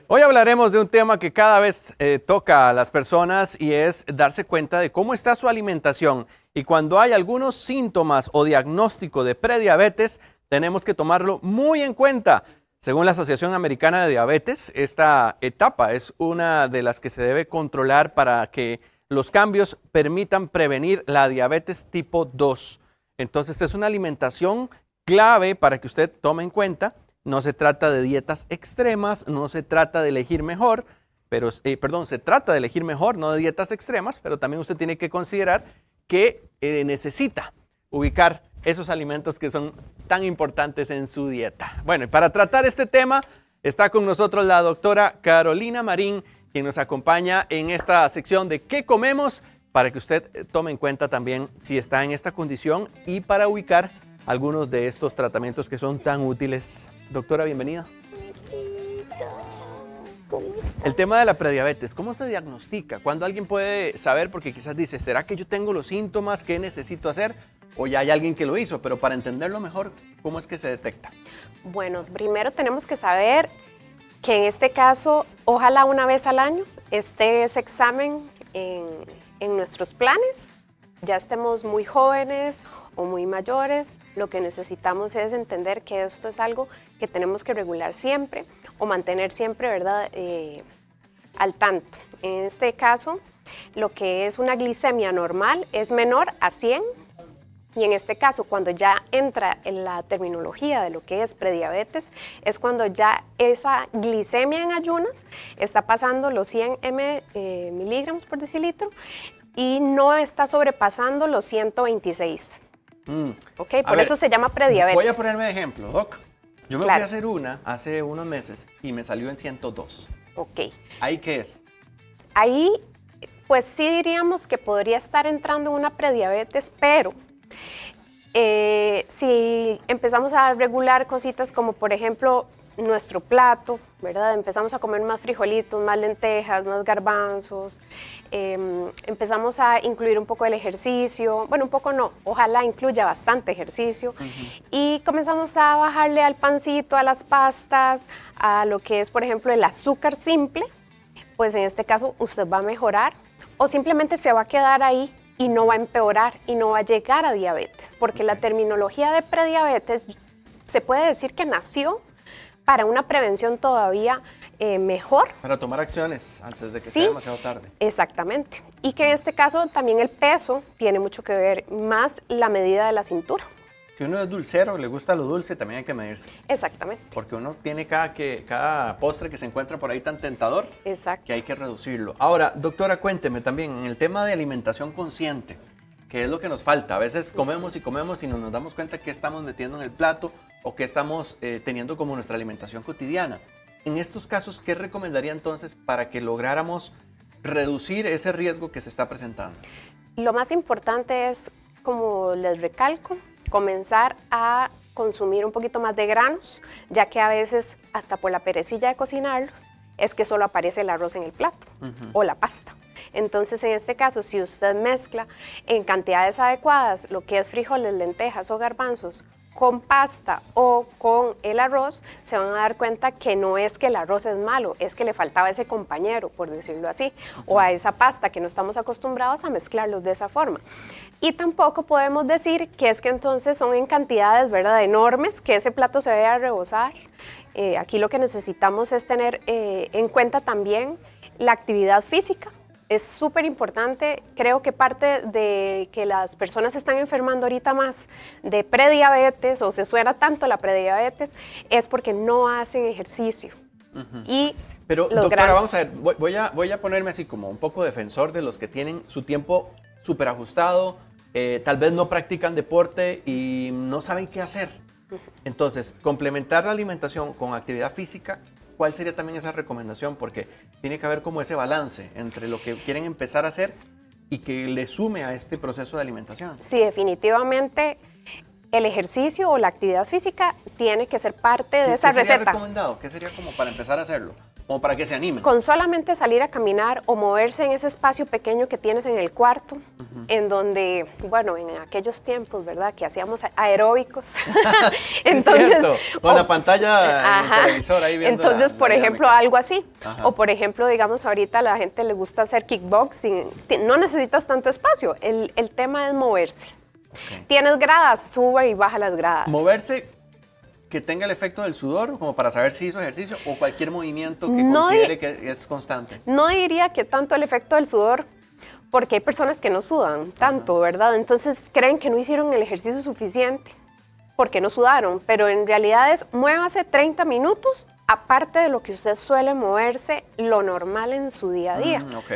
Hoy hablaremos de un tema que cada vez toca a las personas y es darse cuenta de cómo está su alimentación. Y cuando hay algunos síntomas o diagnóstico de prediabetes, tenemos que tomarlo muy en cuenta. Según la Asociación Americana de Diabetes, esta etapa es una de las que se debe controlar para que los cambios permitan prevenir la diabetes tipo 2. Entonces, es una alimentación clave para que usted tome en cuenta. No se trata de dietas extremas, no se trata de elegir mejor, pero, se trata de elegir mejor, no de dietas extremas, pero también usted tiene que considerar que necesita ubicar esos alimentos que son tan importantes en su dieta. Bueno, y para tratar este tema está con nosotros la doctora Carolina Marín, quien nos acompaña en esta sección de ¿qué comemos? Para que usted tome en cuenta también si está en esta condición y para ubicar algunos de estos tratamientos que son tan útiles. Doctora, bienvenida. El tema de la prediabetes, ¿cómo se diagnostica? ¿Cuándo alguien puede saber? Porque quizás dice, ¿será que yo tengo los síntomas? ¿Qué necesito hacer? O ya hay alguien que lo hizo, pero para entenderlo mejor, ¿cómo es que se detecta? Bueno, primero tenemos que saber que en este caso, ojalá una vez al año, esté ese examen en nuestros planes, ya estemos muy jóvenes o muy mayores, lo que necesitamos es entender que esto es algo que tenemos que regular siempre o mantener siempre, ¿verdad?, al tanto. En este caso, lo que es una glicemia normal es menor a 100 y en este caso, cuando ya entra en la terminología de lo que es prediabetes, es cuando ya esa glicemia en ayunas está pasando los 100 miligramos por decilitro y no está sobrepasando los 126. Okay, por eso se llama prediabetes. Voy a ponerme de ejemplo, Doc. Yo me Claro. fui a hacer una hace unos meses y me salió en 102. Ok. ¿Ahí qué es? Ahí, pues sí diríamos que podría estar entrando en una prediabetes, pero si empezamos a regular cositas como, por ejemplo, nuestro plato, ¿verdad? Empezamos a comer más frijolitos, más lentejas, más garbanzos, empezamos a incluir un poco el ejercicio, bueno, un poco no, ojalá incluya bastante ejercicio, y comenzamos a bajarle al pancito, a las pastas, a lo que es, por ejemplo, el azúcar simple, pues en este caso usted va a mejorar o simplemente se va a quedar ahí y no va a empeorar y no va a llegar a diabetes, porque la terminología de prediabetes se puede decir que nació para una prevención todavía mejor. Para tomar acciones antes de que Sí, sea demasiado tarde. Exactamente. Y que en este caso también el peso tiene mucho que ver, más la medida de la cintura. Si uno es dulcero, le gusta lo dulce, también hay que medirse. Exactamente. Porque uno tiene cada postre que se encuentra por ahí tan tentador Exacto. que hay que reducirlo. Ahora, doctora, cuénteme también en el tema de alimentación consciente, ¿qué es lo que nos falta? A veces comemos y no nos damos cuenta qué estamos metiendo en el plato o qué estamos teniendo como nuestra alimentación cotidiana. En estos casos, ¿qué recomendaría entonces para que lográramos reducir ese riesgo que se está presentando? Lo más importante es, como les recalco, comenzar a consumir un poquito más de granos, ya que a veces, hasta por la perecilla de cocinarlos, es que solo aparece el arroz en el plato o la pasta. Entonces, en este caso, si usted mezcla en cantidades adecuadas lo que es frijoles, lentejas o garbanzos con pasta o con el arroz, se van a dar cuenta que no es que el arroz es malo, es que le faltaba ese compañero, por decirlo así, o a esa pasta que no estamos acostumbrados a mezclarlos de esa forma. Y tampoco podemos decir que es que entonces son en cantidades, ¿verdad?, enormes, que ese plato se vaya a rebosar. Aquí lo que necesitamos es tener en cuenta también la actividad física. Es súper importante, creo que parte de que las personas se están enfermando ahorita más de prediabetes o se suena tanto la prediabetes es porque no hacen ejercicio. Pero doctora, vamos a ver, voy a ponerme así como un poco defensor de los que tienen su tiempo súper ajustado, tal vez no practican deporte y no saben qué hacer. Entonces, complementar la alimentación con actividad física, ¿cuál sería también esa recomendación? Porque tiene que haber como ese balance entre lo que quieren empezar a hacer y que le sume a este proceso de alimentación. Sí, definitivamente el ejercicio o la actividad física tiene que ser parte de esa receta. ¿Qué sería recomendado? ¿Qué sería como para empezar a hacerlo? Como para que se animen. Con solamente salir a caminar o moverse en ese espacio pequeño que tienes en el cuarto, en donde, bueno, en aquellos tiempos, ¿verdad? Que hacíamos aeróbicos. Entonces, es cierto, con la pantalla en el televisor ahí viendo. Entonces, por ejemplo, algo así. Ajá. O por ejemplo, digamos, ahorita a la gente le gusta hacer kickboxing. No necesitas tanto espacio. El tema es moverse. Okay. Tienes gradas, sube y baja las gradas. Moverse que tenga el efecto del sudor, como para saber si hizo ejercicio, o cualquier movimiento que considere que es constante. No diría que tanto el efecto del sudor, porque hay personas que no sudan tanto, ¿verdad? Entonces creen que no hicieron el ejercicio suficiente porque no sudaron, pero en realidad es muévase 30 minutos, aparte de lo que usted suele moverse, lo normal en su día a día. Ok,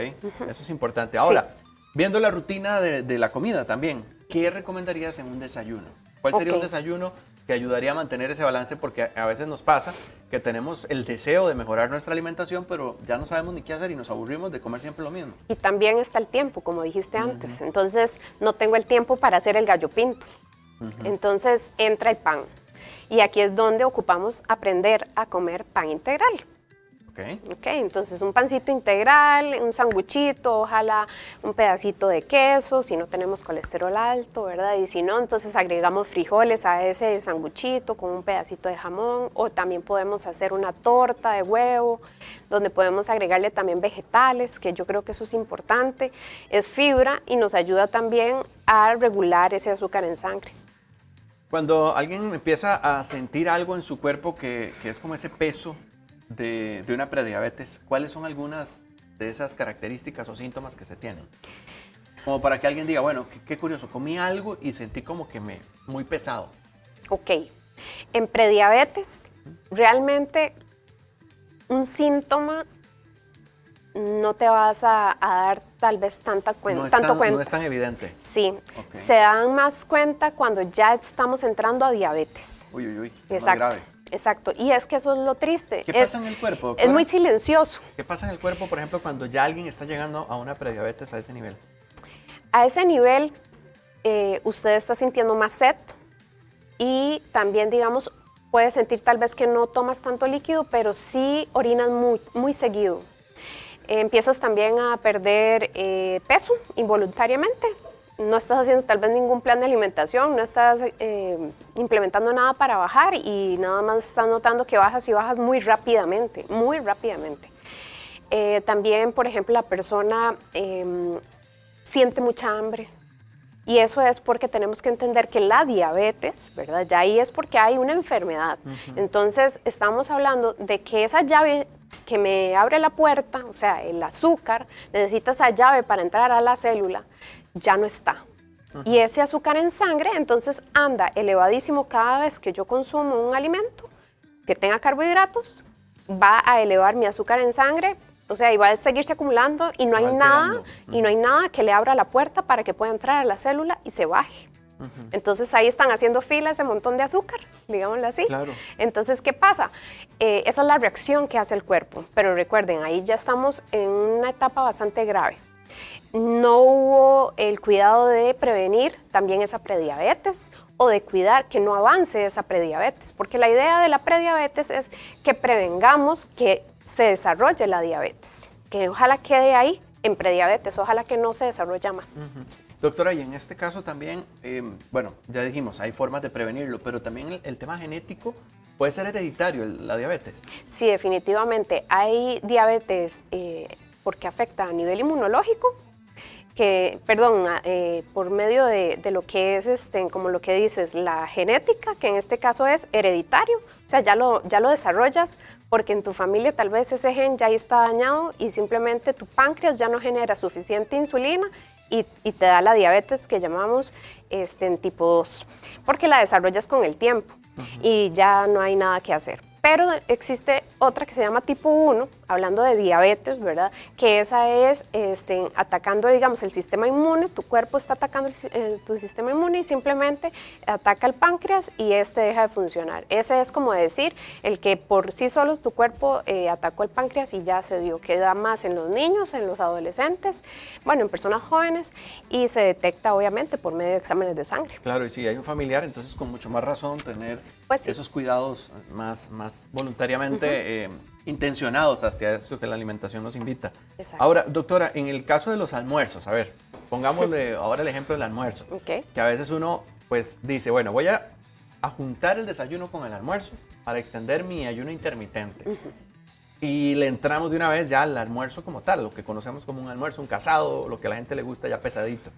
eso es importante. Ahora, viendo la rutina de la comida también, ¿qué recomendarías en un desayuno? ¿Cuál sería un desayuno que ayudaría a mantener ese balance? Porque a veces nos pasa que tenemos el deseo de mejorar nuestra alimentación, pero ya no sabemos ni qué hacer y nos aburrimos de comer siempre lo mismo. Y también está el tiempo, como dijiste antes. Entonces, no tengo el tiempo para hacer el gallo pinto. Entonces, entra el pan. Y aquí es donde ocupamos aprender a comer pan integral. Entonces un pancito integral, un sanguchito, ojalá un pedacito de queso, si no tenemos colesterol alto, ¿verdad? Y si no, entonces agregamos frijoles a ese sanguchito con un pedacito de jamón, o también podemos hacer una torta de huevo, donde podemos agregarle también vegetales, que yo creo que eso es importante, es fibra y nos ayuda también a regular ese azúcar en sangre. Cuando alguien empieza a sentir algo en su cuerpo que es como ese peso de una prediabetes, ¿cuáles son algunas de esas características o síntomas que se tienen? Como para que alguien diga, bueno, qué curioso, comí algo y sentí como que muy pesado. Ok, en prediabetes realmente un síntoma no te vas a dar tal vez tanto cuenta. No es tan evidente. Sí, se dan más cuenta cuando ya estamos entrando a diabetes. Uy, exacto, más grave. Exacto, y es que eso es lo triste. ¿Qué pasa en el cuerpo, doctora? Es muy silencioso. ¿Qué pasa en el cuerpo, por ejemplo, cuando ya alguien está llegando a una prediabetes a ese nivel? A ese nivel, usted está sintiendo más sed y también, digamos, puede sentir tal vez que no tomas tanto líquido, pero sí orinas muy seguido. Empiezas también a perder peso involuntariamente. No estás haciendo tal vez ningún plan de alimentación, no estás implementando nada para bajar y nada más estás notando que bajas y bajas muy rápidamente, muy rápidamente. También, por ejemplo, la persona siente mucha hambre y eso es porque tenemos que entender que la diabetes, ¿verdad? Ya ahí es porque hay una enfermedad. Entonces, estamos hablando de que esa llave que me abre la puerta, o sea, el azúcar, necesita esa llave para entrar a la célula, ya no está. Y ese azúcar en sangre entonces anda elevadísimo cada vez que yo consumo un alimento que tenga carbohidratos, va a elevar mi azúcar en sangre, o sea, y va a seguirse acumulando y no hay nada que le abra la puerta para que pueda entrar a la célula y se baje. Entonces ahí están haciendo fila ese montón de azúcar, digámoslo así. Claro. Entonces, ¿qué pasa? Esa es la reacción que hace el cuerpo, pero recuerden, ahí ya estamos en una etapa bastante grave. No hubo el cuidado de prevenir también esa prediabetes o de cuidar que no avance esa prediabetes, porque la idea de la prediabetes es que prevengamos que se desarrolle la diabetes, que ojalá quede ahí en prediabetes, ojalá que no se desarrolle más. Doctora, y en este caso también, bueno, ya dijimos, hay formas de prevenirlo, pero también el tema genético puede ser hereditario, la diabetes. Sí, definitivamente. Hay diabetes porque afecta a nivel inmunológico, por medio de lo que es, como lo que dices, la genética, que en este caso es hereditario, o sea, ya lo desarrollas porque en tu familia tal vez ese gen ya está dañado y simplemente tu páncreas ya no genera suficiente insulina y te da la diabetes que llamamos en tipo 2, porque la desarrollas con el tiempo y ya no hay nada que hacer. Pero existe otra que se llama tipo 1, hablando de diabetes, ¿verdad? Que esa es atacando, digamos, el sistema inmune, tu cuerpo está atacando tu sistema inmune y simplemente ataca el páncreas y deja de funcionar. Ese es como decir, el que por sí solo tu cuerpo atacó el páncreas y ya se dio, queda más en los niños, en los adolescentes, bueno, en personas jóvenes y se detecta obviamente por medio de exámenes de sangre. Claro, y si hay un familiar, entonces con mucho más razón tener pues sí, esos cuidados más voluntariamente intencionados hacia eso que la alimentación nos invita. Exacto. Ahora, doctora, en el caso de los almuerzos, a ver, pongámosle ahora el ejemplo del almuerzo, Ok. que a veces uno pues dice, bueno, voy a juntar el desayuno con el almuerzo para extender mi ayuno intermitente. Y le entramos de una vez ya al almuerzo como tal, lo que conocemos como un almuerzo, un casado, lo que a la gente le gusta ya pesadito.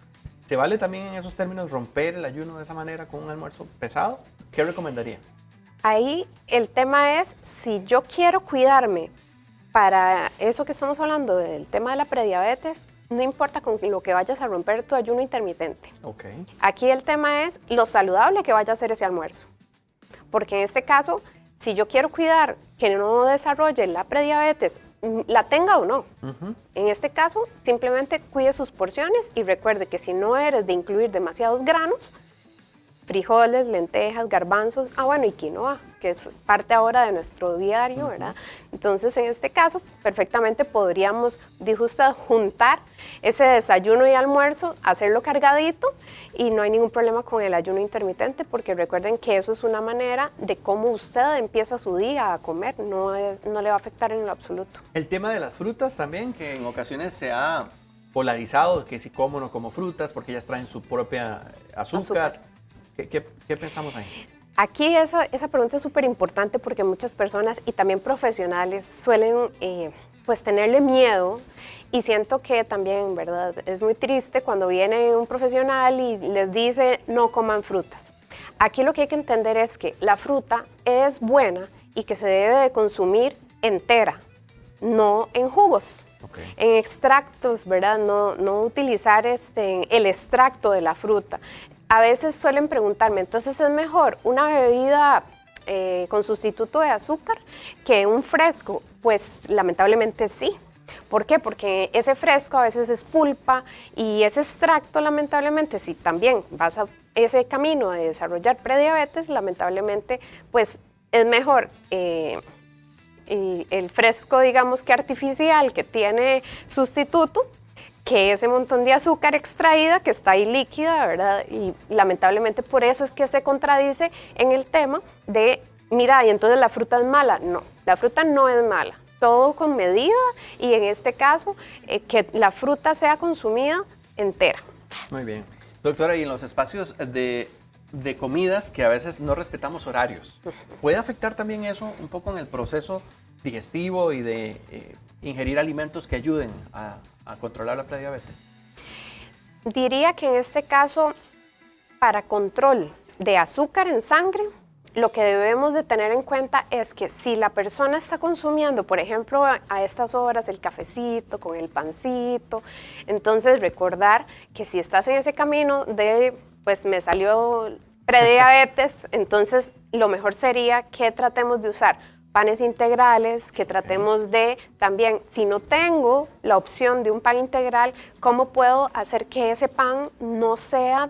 ¿Se vale también en esos términos romper el ayuno de esa manera con un almuerzo pesado? ¿Qué recomendaría? Ahí el tema es, si yo quiero cuidarme para eso que estamos hablando del tema de la prediabetes, no importa con lo que vayas a romper tu ayuno intermitente. Ok. Aquí el tema es lo saludable que vaya a ser ese almuerzo. Porque en este caso, si yo quiero cuidar que no desarrolle la prediabetes, la tenga o no. En este caso, simplemente cuide sus porciones y recuerde que si no eres de incluir demasiados granos, frijoles, lentejas, garbanzos, bueno, y quinoa, que es parte ahora de nuestro diario, ¿verdad? Entonces, en este caso, perfectamente podríamos, dijo usted, juntar ese desayuno y almuerzo, hacerlo cargadito y no hay ningún problema con el ayuno intermitente, porque recuerden que eso es una manera de cómo usted empieza su día a comer, no le va a afectar en lo absoluto. El tema de las frutas también, que en ocasiones se ha polarizado, que si como o no como frutas, porque ellas traen su propia azúcar. ¿Qué pensamos ahí? Aquí esa pregunta es súper importante porque muchas personas y también profesionales suelen pues tenerle miedo y siento que también, ¿verdad? Es muy triste cuando viene un profesional y les dice no coman frutas. Aquí lo que hay que entender es que la fruta es buena y que se debe de consumir entera, no en jugos. Okay. En extractos, ¿verdad? No utilizar el extracto de la fruta. A veces suelen preguntarme, entonces es mejor una bebida con sustituto de azúcar que un fresco. Pues lamentablemente sí. ¿Por qué? Porque ese fresco a veces es pulpa y ese extracto lamentablemente, si también vas a ese camino de desarrollar prediabetes, lamentablemente pues es mejor el fresco, digamos que artificial, que tiene sustituto, que ese montón de azúcar extraída que está ahí líquida, ¿verdad? Y lamentablemente por eso es que se contradice en el tema de, mira, y entonces la fruta es mala. No, la fruta no es mala, todo con medida y en este caso que la fruta sea consumida entera. Muy bien. Doctora, y en los espacios de comidas que a veces no respetamos horarios, ¿puede afectar también eso un poco en el proceso digestivo y de ingerir alimentos que ayuden a controlar la prediabetes? Diría que en este caso, para control de azúcar en sangre, lo que debemos de tener en cuenta es que si la persona está consumiendo, por ejemplo, a estas horas el cafecito con el pancito, entonces recordar que si estás en ese camino de, pues me salió prediabetes, entonces lo mejor sería que tratemos de usar panes integrales, que tratemos de también, si no tengo la opción de un pan integral, ¿cómo puedo hacer que ese pan no sea,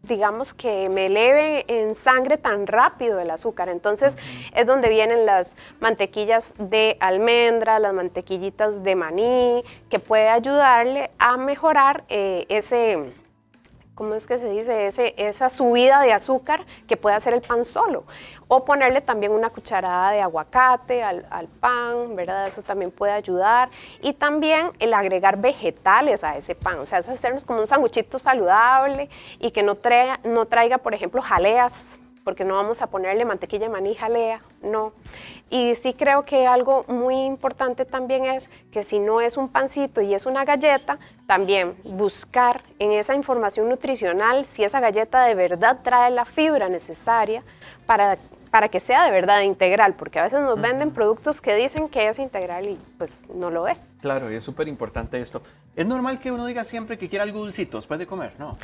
digamos, que me eleve en sangre tan rápido el azúcar? Entonces es donde vienen las mantequillas de almendra, las mantequillitas de maní, que puede ayudarle a mejorar ¿cómo es que se dice? Esa subida de azúcar que puede hacer el pan solo. O ponerle también una cucharada de aguacate al pan, ¿verdad? Eso también puede ayudar. Y también el agregar vegetales a ese pan. O sea, es hacernos como un sanguchito saludable y que no traiga, por ejemplo, jaleas, porque no vamos a ponerle mantequilla de maní jalea, no. Y sí creo que algo muy importante también es que si no es un pancito y es una galleta, también buscar en esa información nutricional si esa galleta de verdad trae la fibra necesaria para que sea de verdad integral, porque a veces nos venden productos que dicen que es integral y pues no lo es. Claro, y es súper importante esto. ¿Es normal que uno diga siempre que quiere algo dulcito después de comer? No.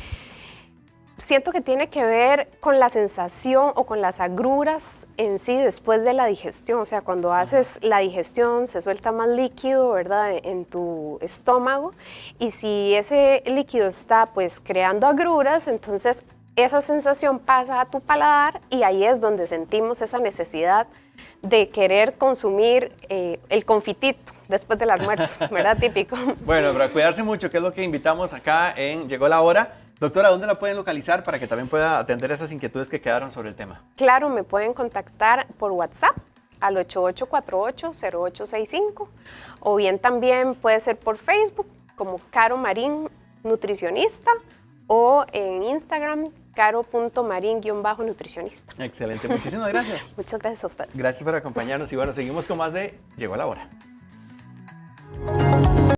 Siento que tiene que ver con la sensación o con las agruras en sí después de la digestión. O sea, cuando haces la digestión se suelta más líquido, ¿verdad?, en tu estómago. Y si ese líquido está pues creando agruras, entonces esa sensación pasa a tu paladar y ahí es donde sentimos esa necesidad de querer consumir el confitito después del almuerzo, ¿verdad? Típico. Bueno, para cuidarse mucho, que es lo que invitamos acá en Llegó la Hora. Doctora, ¿dónde la pueden localizar para que también pueda atender esas inquietudes que quedaron sobre el tema? Claro, me pueden contactar por WhatsApp al 8848-0865 o bien también puede ser por Facebook como Caro Marín Nutricionista o en Instagram caro.marin_nutricionista. Excelente, muchísimas gracias. Muchas gracias a ustedes. Gracias por acompañarnos y bueno, seguimos con más de Llegó la Hora.